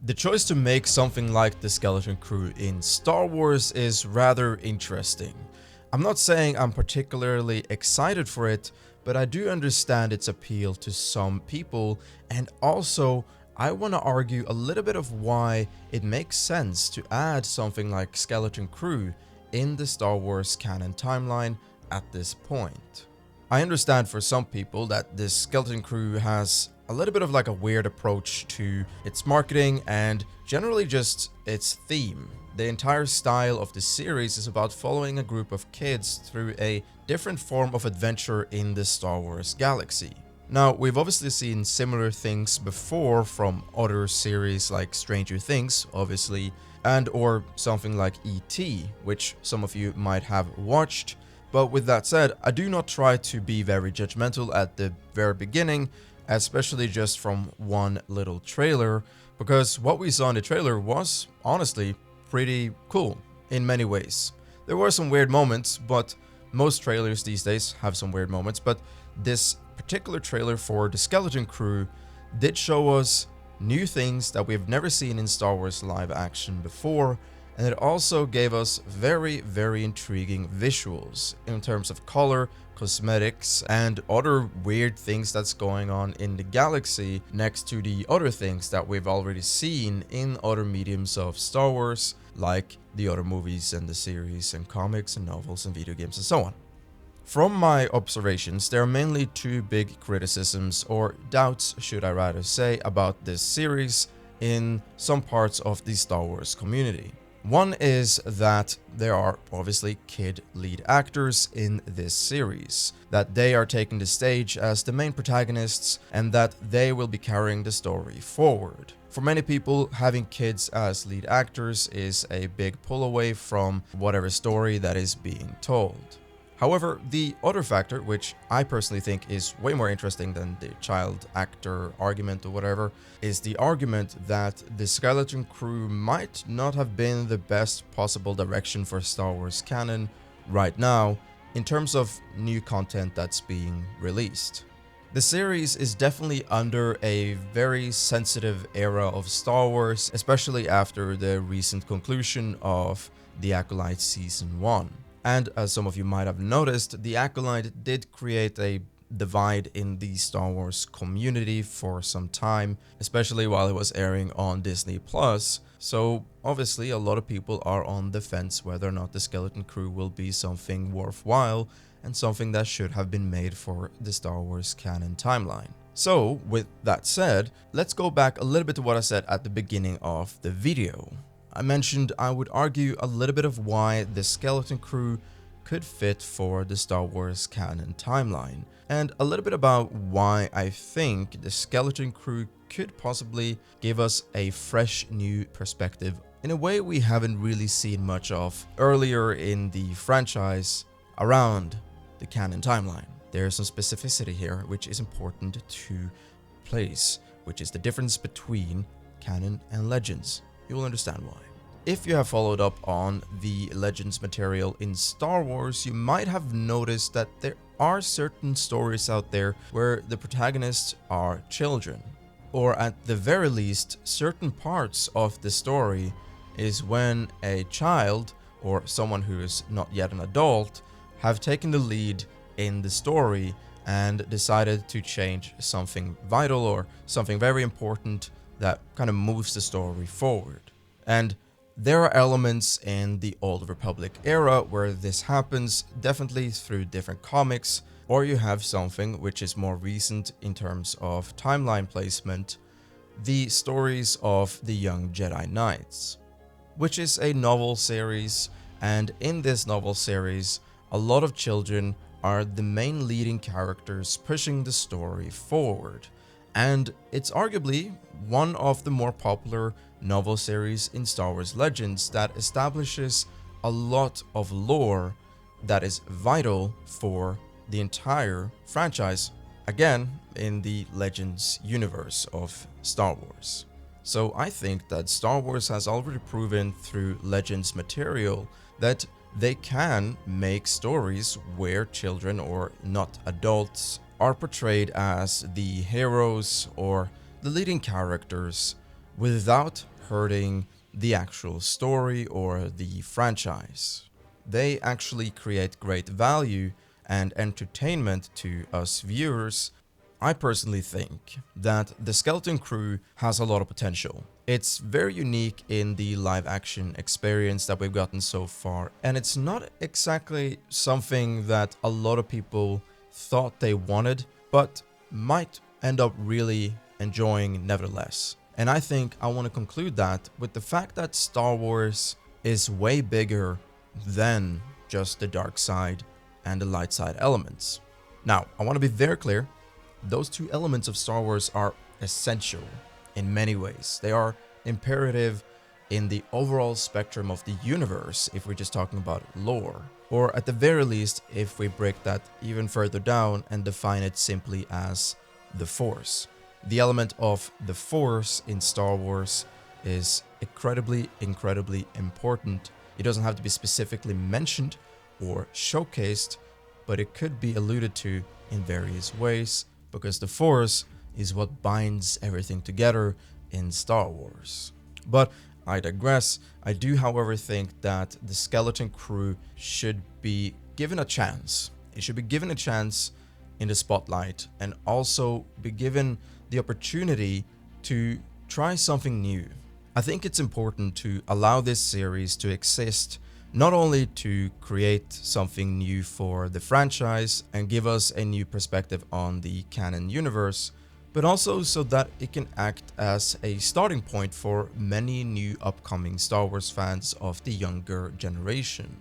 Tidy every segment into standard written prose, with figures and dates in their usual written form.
The choice to make something like the Skeleton Crew in Star Wars is rather interesting. I'm not saying I'm particularly excited for it, but I do understand its appeal to some people, and also I want to argue a little bit of why it makes sense to add something like Skeleton Crew in the Star Wars canon timeline at this point. I understand for some people that this Skeleton Crew has a little bit of like a weird approach to its marketing and generally just its theme. The entire style of the series is about following a group of kids through a different form of adventure in the Star Wars galaxy. Now, we've obviously seen similar things before from other series like Stranger Things, obviously, and or something like E.T., which some of you might have watched. But with that said, I do not try to be very judgmental at the very beginning, especially just from one little trailer, because what we saw in the trailer was, honestly, pretty cool in many ways. There were some weird moments, but most trailers these days have some weird moments, but this particular trailer for the Skeleton Crew did show us new things that we've never seen in Star Wars live action before, and it also gave us very, very intriguing visuals in terms of color, cosmetics, and other weird things that's going on in the galaxy next to the other things that we've already seen in other mediums of Star Wars, like the other movies and the series and comics and novels and video games and so on. From my observations, there are mainly two big criticisms, or doubts should I rather say, about this series in some parts of the Star Wars community. One is that there are obviously kid lead actors in this series, that they are taking the stage as the main protagonists and that they will be carrying the story forward. For many people, having kids as lead actors is a big pull away from whatever story that is being told. However, the other factor, which I personally think is way more interesting than the child actor argument or whatever, is the argument that the Skeleton Crew might not have been the best possible direction for Star Wars canon right now in terms of new content that's being released. The series is definitely under a very sensitive era of Star Wars, especially after the recent conclusion of the Acolyte Season 1. And as some of you might have noticed, the Acolyte did create a divide in the Star Wars community for some time, especially while it was airing on Disney+. So obviously a lot of people are on the fence whether or not the Skeleton Crew will be something worthwhile and something that should have been made for the Star Wars canon timeline. So with that said, let's go back a little bit to what I said at the beginning of the video. I mentioned I would argue a little bit of why the Skeleton Crew could fit for the Star Wars canon timeline, and a little bit about why I think the Skeleton Crew could possibly give us a fresh new perspective in a way we haven't really seen much of earlier in the franchise around the canon timeline. There's some specificity here which is important to place, which is the difference between canon and legends. You will understand why. If you have followed up on the Legends material in Star Wars, you might have noticed that there are certain stories out there where the protagonists are children, or at the very least, certain parts of the story is when a child or someone who is not yet an adult have taken the lead in the story and decided to change something vital or something very important that kind of moves the story forward. And there are elements in the Old Republic era where this happens, definitely through different comics, or you have something which is more recent in terms of timeline placement, the stories of the Young Jedi Knights, which is a novel series, and in this novel series, a lot of children are the main leading characters pushing the story forward. And it's arguably one of the more popular novel series in Star Wars Legends that establishes a lot of lore that is vital for the entire franchise, again, in the Legends universe of Star Wars. So I think that Star Wars has already proven through Legends material that they can make stories where children or not adults are portrayed as the heroes or the leading characters without hurting the actual story or the franchise. They actually create great value and entertainment to us viewers. I personally think that the Skeleton Crew has a lot of potential. It's very unique in the live action experience that we've gotten so far, and it's not exactly something that a lot of people thought they wanted, but might end up really enjoying nevertheless. And I think I want to conclude that with the fact that Star Wars is way bigger than just the dark side and the light side elements. Now, I want to be very clear. Those two elements of Star Wars are essential in many ways. They are imperative in the overall spectrum of the universe if we're just talking about lore. Or at the very least, if we break that even further down and define it simply as the Force. The element of the Force in Star Wars is incredibly important. It doesn't have to be specifically mentioned or showcased, but it could be alluded to in various ways, because the Force is what binds everything together in Star Wars. But I digress. I do, however, think that the Skeleton Crew should be given a chance. It should be given a chance in the spotlight and also be given the opportunity to try something new. I think it's important to allow this series to exist, not only to create something new for the franchise and give us a new perspective on the canon universe, but also so that it can act as a starting point for many new upcoming Star Wars fans of the younger generation.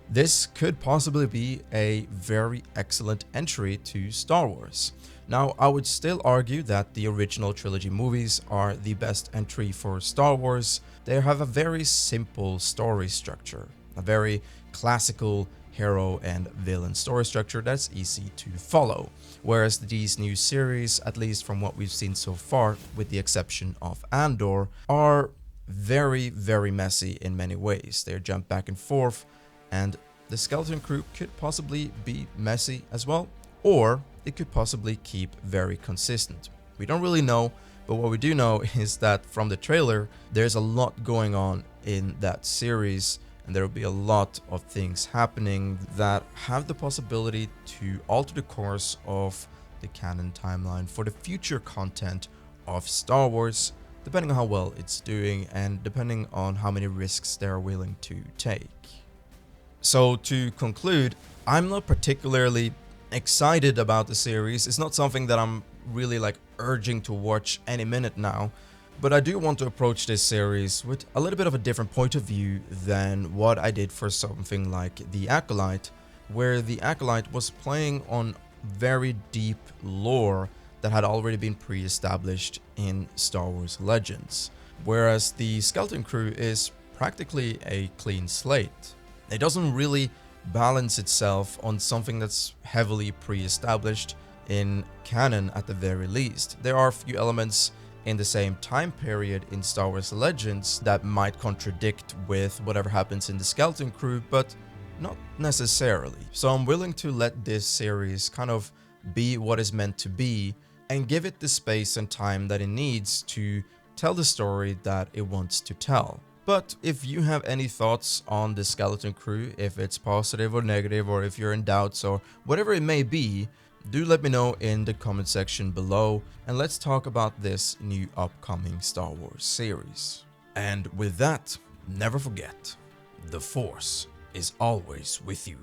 This could possibly be a very excellent entry to Star Wars. Now, I would still argue that the original trilogy movies are the best entry for Star Wars. They have a very simple story structure, a very classical hero and villain story structure that's easy to follow. Whereas these new series, at least from what we've seen so far, with the exception of Andor, are very messy in many ways. They jump back and forth, and the Skeleton Crew could possibly be messy as well, or it could possibly keep very consistent. We don't really know, but what we do know is that from the trailer, there's a lot going on in that series, and there will be a lot of things happening that have the possibility to alter the course of the canon timeline for the future content of Star Wars, depending on how well it's doing and depending on how many risks they're willing to take. So to conclude, I'm not particularly excited about the series. It's not something that I'm really urging to watch any minute now, but I do want to approach this series with a little bit of a different point of view than what I did for something like The Acolyte, where The Acolyte was playing on very deep lore that had already been pre-established in Star Wars Legends, whereas the Skeleton Crew is practically a clean slate. It doesn't really balance itself on something that's heavily pre-established in canon at the very least. There are a few elements in the same time period in Star Wars Legends that might contradict with whatever happens in the Skeleton Crew, but not necessarily. So I'm willing to let this series kind of be what is meant to be and give it the space and time that it needs to tell the story that it wants to tell. But if you have any thoughts on the Skeleton Crew, if it's positive or negative, or if you're in doubts or whatever it may be, do let me know in the comment section below, and let's talk about this new upcoming Star Wars series. And with that, never forget, the Force is always with you.